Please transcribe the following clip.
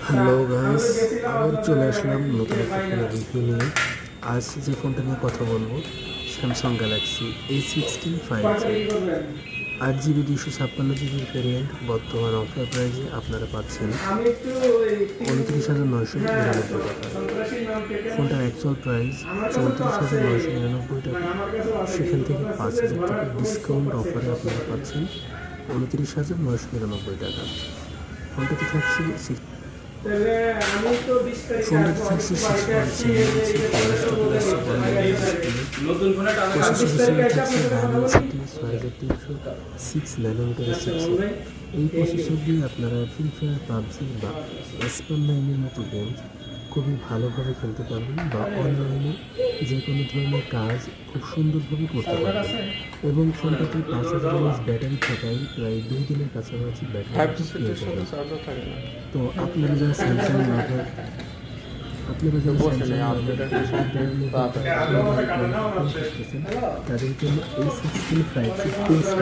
Hello guys, আবার চলে আসলাম নতুন একটা ফোনের রিভিউ নিয়ে। আজ যে ফোনটা নিয়ে কথা বলবো, Samsung Galaxy A16 5G 8GB 256GB variant. বর্তমান অফার প্রাইজে আপনারা পাচ্ছেন 29,999 টাকা। ফোনটার অ্যাকচুয়াল প্রাইস 34,999 টাকা। সেখান থেকে 5,000 টাকা ডিসকাউন্ট অফারে আপনারা পাচ্ছেন 29,999 টাকা। ফোনটাতে থাকছে ফোনটাতে থাকছে 6.7 এই প্রসেসর দিয়ে আপনারা ফ্রি ফায়ার, পাবজি বা এসপার9-এর মতো গেম খুবই ভালোভাবে খেলতে পারবেন বা অনলাইনে যে কোনো ধরনের কাজ খুব সুন্দরভাবে করতে পারবেন। এবং ফোনটাতে 5,000 mAh ব্যাটারি থাকায় প্রায় 2 দিনের কাছাকাছি ব্যাটারি পেয়ে যাবেন। তো আপনারা যারা স্যামসাং লাভার তাদের জন্য A16 5G বেস্ট।